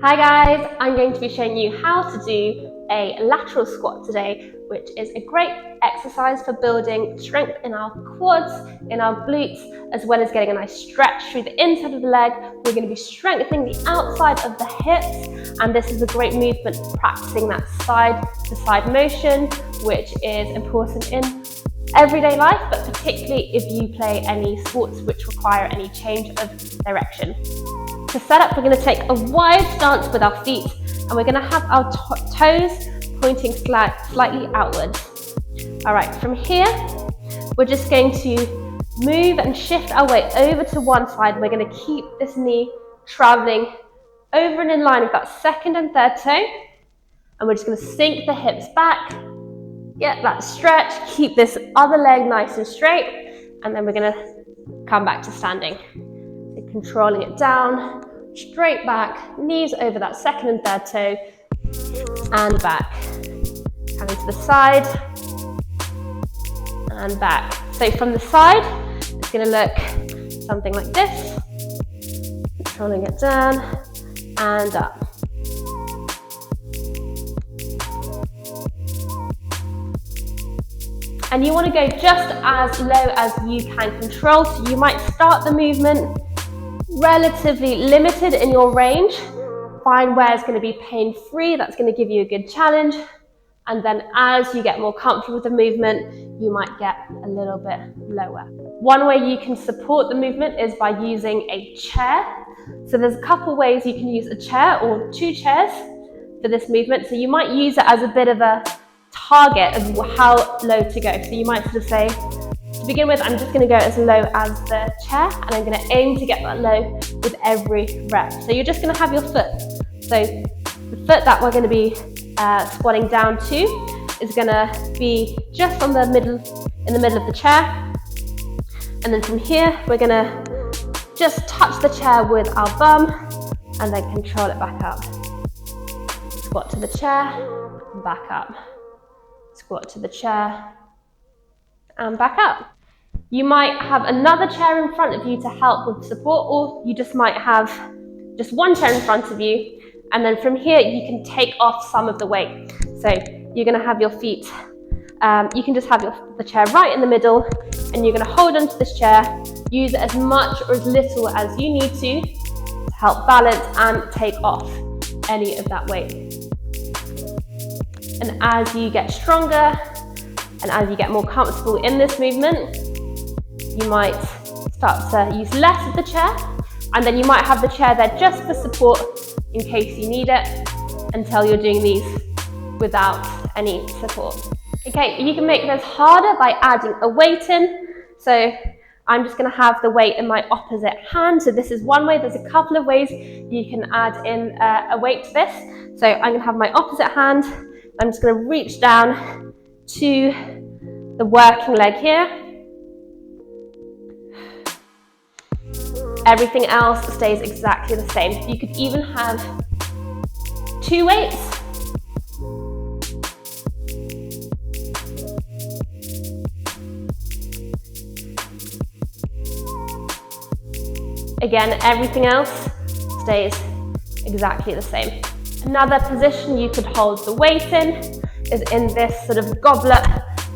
Hi guys, I'm going to be showing you how to do a lateral squat today, which is a great exercise for building strength in our quads, in our glutes, as well as getting a nice stretch through the inside of the leg. We're going to be strengthening the outside of the hips, and this is a great movement for practicing that side to side motion, which is important in everyday life, but particularly if you play any sports which require any change of direction. To set up, we're going to take a wide stance with our feet, and we're going to have our toes pointing slightly outwards. All right, from here, we're just going to move and shift our way over to one side. We're going to keep this knee traveling over and in line with that second and third toe, and we're just going to sink the hips back, get that stretch, keep this other leg nice and straight, and then we're going to come back to standing. Controlling it down, straight back, knees over that second and third toe, and back. Coming to the side, and back. So from the side, it's going to look something like this. Controlling it down, and up. And you want to go just as low as you can control, so you might start the movement relatively limited in your range. Find where it's going to be pain-free, that's going to give you a good challenge, and then as you get more comfortable with the movement, you might get a little bit lower. One way you can support the movement is by using a chair. So there's a couple ways you can use a chair or two chairs for this movement. So you might use it as a bit of a target of how low to go. So you might sort of say, to begin with, I'm just going to go as low as the chair, and I'm going to aim to get that low with every rep. So you're just going to have your foot. So the foot that we're going to be squatting down to is going to be just on the middle, in the middle of the chair. And then from here, we're going to just touch the chair with our bum and then control it back up. Squat to the chair, back up. Squat to the chair, and back up. You might have another chair in front of you to help with support, or you just might have just one chair in front of you, and then from here you can take off some of the weight. So you're going to have your feet, you can just have the chair right in the middle, and you're going to hold onto this chair, use it as much or as little as you need to help balance and take off any of that weight. And as you get stronger, and as you get more comfortable in this movement, you might start to use less of the chair, and then you might have the chair there just for support in case you need it, until you're doing these without any support. Okay, you can make this harder by adding a weight in. So I'm just going to have the weight in my opposite hand. So this is one way. There's a couple of ways you can add in a weight to this. So I'm going to have my opposite hand. I'm just going to reach down to the working leg here. Everything else stays exactly the same. You could even have two weights. Again, everything else stays exactly the same. Another position you could hold the weight in is in this sort of goblet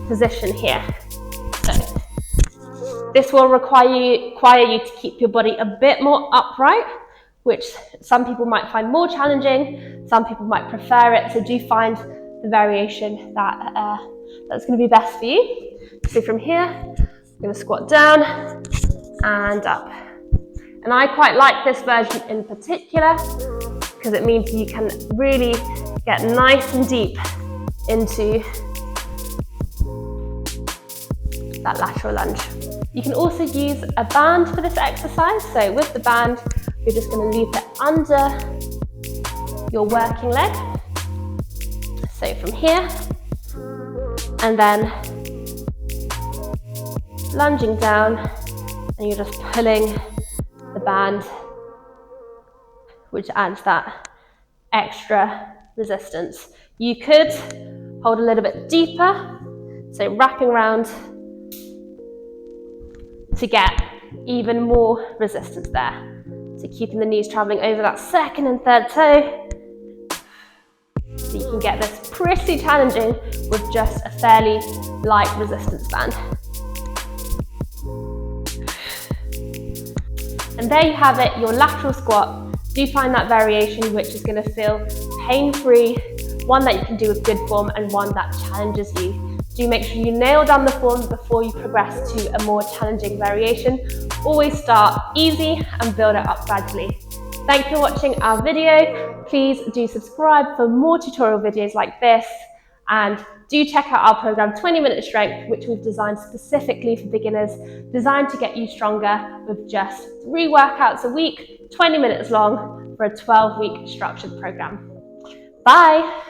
position here. So this will require you to keep your body a bit more upright, which some people might find more challenging, some people might prefer it, so do find the variation that's going to be best for you. So from here, I'm going to squat down and up. And I quite like this version in particular, because it means you can really get nice and deep into that lateral lunge. You can also use a band for this exercise. So with the band, you're just going to loop it under your working leg. So from here, and then lunging down, and you're just pulling the band, which adds that extra resistance. You could hold a little bit deeper, so wrapping around to get even more resistance there. So keeping the knees traveling over that second and third toe. So you can get this pretty challenging with just a fairly light resistance band. And there you have it, your lateral squat. Do find that variation which is going to feel pain-free, one that you can do with good form and one that challenges you. Do make sure you nail down the form before you progress to a more challenging variation. Always start easy and build it up gradually. Thank you for watching our video. Please do subscribe for more tutorial videos like this, and do check out our program 20-Minute Strength, which we've designed specifically for beginners, designed to get you stronger with just 3 workouts a week, 20 minutes long, for a 12-week structured program. Bye.